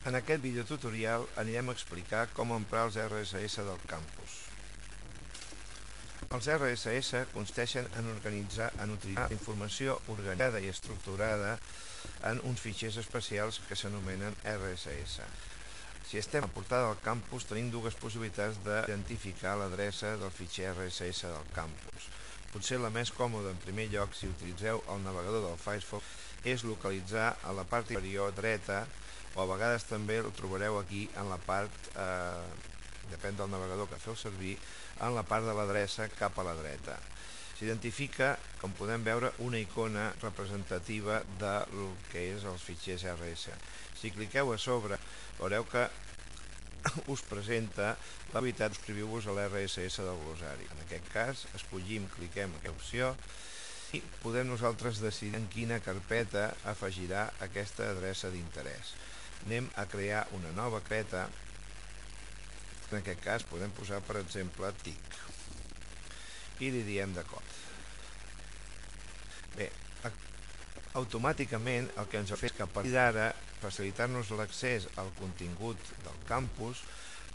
En aquest videotutorial anirem a explicar com emprar els RSS del campus. Els RSS consisteixen en utilitzar informació organitzada i estructurada en uns fitxers especials que s'anomenen RSS. Si estem a la portada del campus, tenim dues possibilitats d'identificar l'adreça del fitxer RSS del campus. Potser la més còmoda, en primer lloc, si utilitzeu el navegador del Firefox, és localitzar a la part inferior dreta, o a vegades també el trobareu aquí en la part, depèn del navegador que feu servir, en la part de l'adreça cap a la dreta. S'identifica, com podem veure, una icona representativa del que és els fitxers RSS. Si cliqueu a sobre, veureu que us presenta la habilitat d'escriviu-vos a l'RSS del glossari. En aquest cas, escollim, cliquem aquesta opció i podem nosaltres decidir en quina carpeta afegirà aquesta adreça d'interès. Anem a crear una nova carpeta. En aquest cas podem posar, per exemple, TIC i li diem d'acord. Bé, automàticament el que ens fa és que a partir d'ara facilitar-nos l'accés al contingut del campus.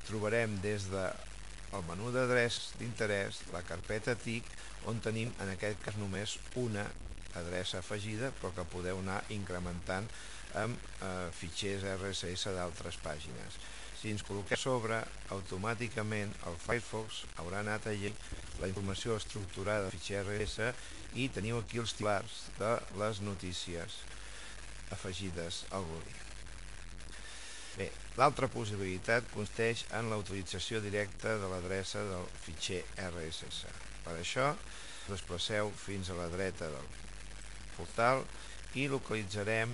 Trobarem des del menú d'adreces d'interès la carpeta TIC, on tenim en aquest cas només una adreça afegida, però que podeu anar incrementant amb fitxers RSS d'altres pàgines. Si ens col·loquem a sobre, automàticament el Firefox haurà anat a llegir la informació estructurada del fitxer RSS i teniu aquí els titulars de les notícies afegides al butlletí. Bé, l'altra possibilitat consisteix en la utilització directa de l'adreça del fitxer RSS. Per això, desplaceu fins a la dreta del portal i localitzarem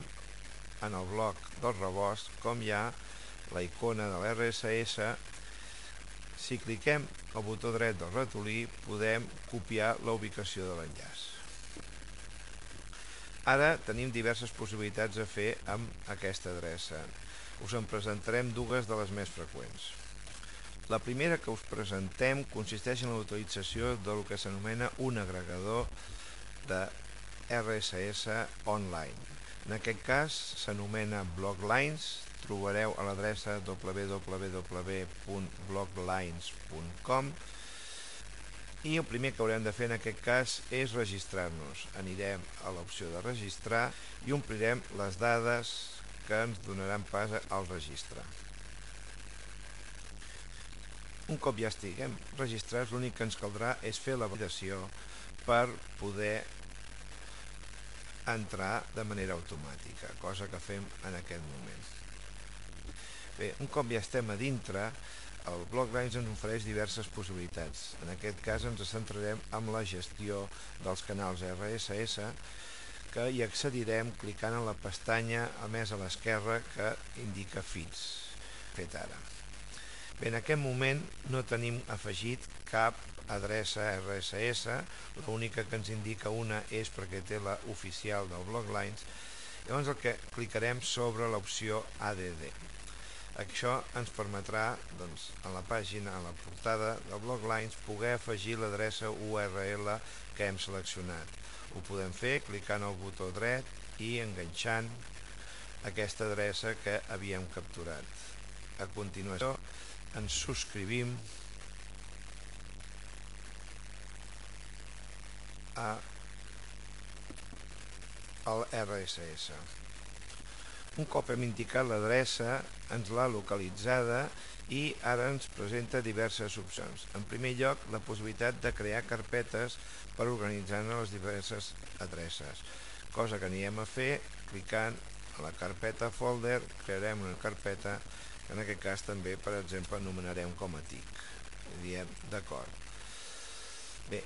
en el bloc del rebost com hi ha la icona de l'RSS. Si cliquem al botó dret del ratolí, podem copiar la ubicació de l'enllaç. Ara tenim diverses possibilitats a fer amb aquesta adreça. Us en presentarem dues de les més freqüents. La primera que us presentem consisteix en la utilització del que s'anomena un agregador de RSS online. En aquest cas s'anomena Bloglines. Trobareu a l'adreça www.bloglines.com i el primer que haurem de fer en aquest cas és registrar-nos. Anirem a l'opció de registrar i omplirem les dades que ens donaran pas al registre. Un cop ja estiguem registrats, l'únic que ens caldrà és fer la validació per poder entrar de manera automàtica, cosa que fem en aquest moment. Bé, un cop ja estem a dintre, el Bloglines ens ofereix diverses possibilitats. En aquest cas ens centrarem en la gestió dels canals RSS, que hi accedirem clicant en la pestanya més a l'esquerra que indica Feeds, fet ara. Bé, en aquest moment no tenim afegit cap adreça RSS, l'única que ens indica una és perquè té la oficial del Bloglines. Llavors el que clicarem sobre l'opció ADD. Això ens permetrà, doncs, en la pàgina, en la portada del Bloglines, poder afegir l'adreça URL que hem seleccionat. Ho podem fer clicant al botó dret i enganxant aquesta adreça que havíem capturat. A continuació ens subscrivim al RSS. Un cop hem indicat l'adreça, ens l'ha localitzada i ara ens presenta diverses opcions. En primer lloc, la possibilitat de crear carpetes per organitzar-ne les diverses adreces, cosa que anirem a fer clicant a la carpeta folder. Crearem una carpeta que en aquest cas també, per exemple, anomenarem com a TIC. Diem d'acord. Bé,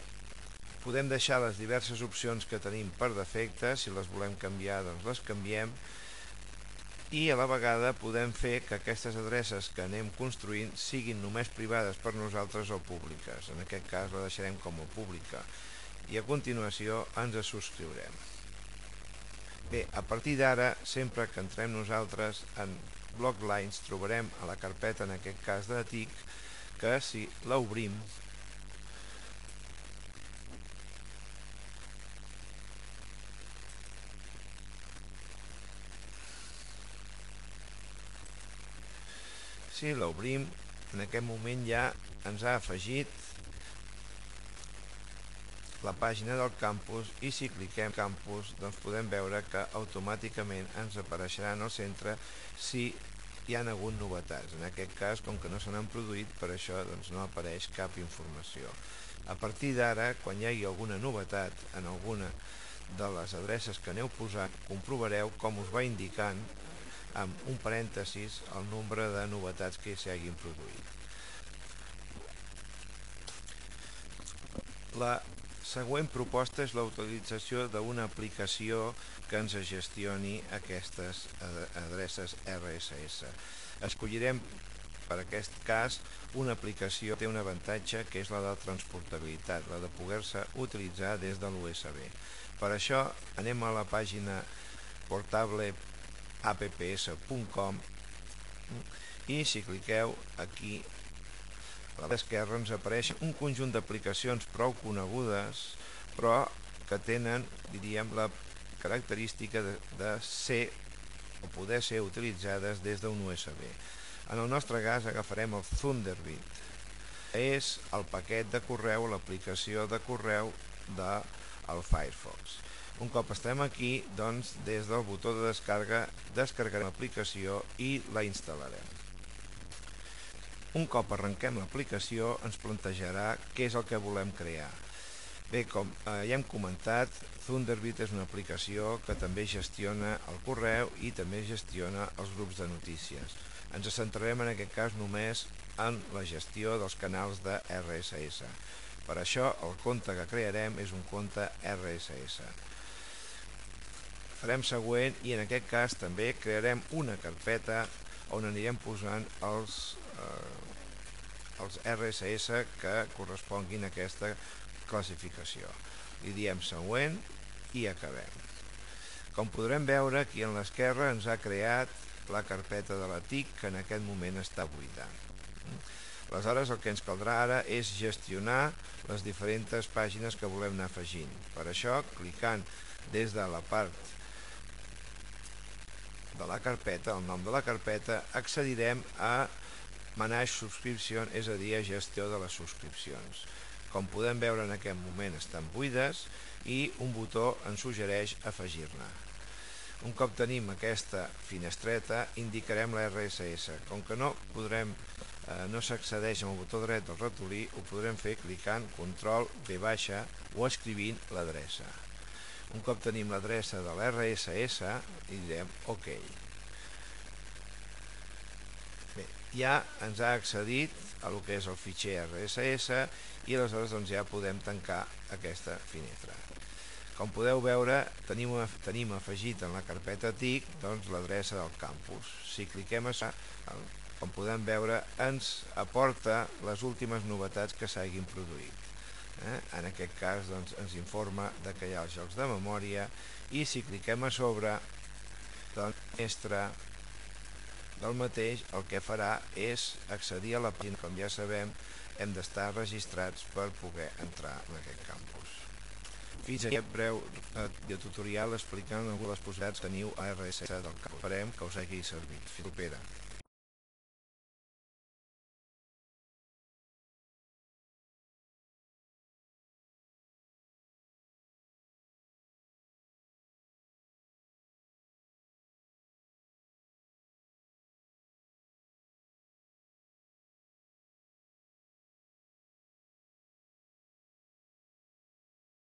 podem deixar les diverses opcions que tenim per defecte. Si les volem canviar, doncs les canviem. I a la vegada podem fer que aquestes adreces que anem construint siguin només privades per nosaltres o públiques. En aquest cas la deixarem com a pública i a continuació ens subscriurem. Bé, a partir d'ara, sempre que entrem nosaltres en Bloglines, trobarem a la carpeta, en aquest cas de TIC, que si l'obrim Si l'obrim, en aquest moment ja ens ha afegit la pàgina del campus, i si cliquem campus doncs podem veure que automàticament ens apareixerà en el centre si hi ha hagut novetats. En aquest cas, com que no se n'han produït, per això doncs no apareix cap informació. A partir d'ara, quan hi hagi alguna novetat en alguna de les adreces que aneu posant, comprovareu com us va indicant amb un parèntesis el nombre de novetats que s'hi hagin produït. La següent proposta és la utilització d'una aplicació que ens gestioni aquestes adreces RSS. Escollirem per aquest cas una aplicació que té un avantatge, que és la de transportabilitat, la de poder-se utilitzar des de l'USB. Per això anem a la pàgina portableapps.com i si cliqueu aquí a l'esquerra ens apareix un conjunt d'aplicacions prou conegudes, però que tenen, diríem, la característica de ser o poder ser utilitzades des d'un USB. En el nostre cas agafarem el Thunderbird, que és el paquet de correu, l'aplicació de correu del Firefox. Un cop estem aquí, doncs, des del botó de descarga descarregarem l'aplicació i la instal·larem. Un cop arrenquem l'aplicació ens plantejarà què és el que volem crear. Bé, com ja hem comentat, Thunderbird és una aplicació que també gestiona el correu i també gestiona els grups de notícies. Ens centrarem en aquest cas només en la gestió dels canals de RSS. Per això el compte que crearem és un compte RSS. Farem següent i en aquest cas també crearem una carpeta on anirem posant els RSS que corresponguin a aquesta classificació. Li diem següent i acabem. Com podrem veure, aquí a l'esquerra ens ha creat la carpeta de la TIC, que en aquest moment està buida. Aleshores el que ens caldrà ara és gestionar les diferents pàgines que volem anar afegint. Per això, clicant des de la part de la carpeta, el nom de la carpeta, accedirem a Manage Subscription, és a dir, a gestió de les subscripcions. Com podem veure en aquest moment estan buides i un botó ens suggereix afegir-ne. Un cop tenim aquesta finestreta indicarem la RSS. Com que no s'accedeix amb el botó dret del ratolí, ho podrem fer clicant Ctrl+V o escrivint l'adreça. Un cop tenim l'adreça de l'RSS i direm OK. Bé, ja ens ha accedit a el que és el fitxer RSS i aleshores doncs, ja podem tancar aquesta finestra. Com podeu veure, tenim afegit en la carpeta TIC doncs, l'adreça del campus. Si cliquem això, com podem veure, ens aporta les últimes novetats que s'hagin produït. En aquest cas doncs, ens informa que hi ha els jocs de memòria i si cliquem a sobre doncs, del mateix el que farà és accedir a la pàgina. Com ja sabem, hem d'estar registrats per poder entrar en aquest campus. Fins aquí aquest breu tutorial explicant algunes possibilitats que teniu a RSS del campus. Esperem que us hagi servit. Fins propera.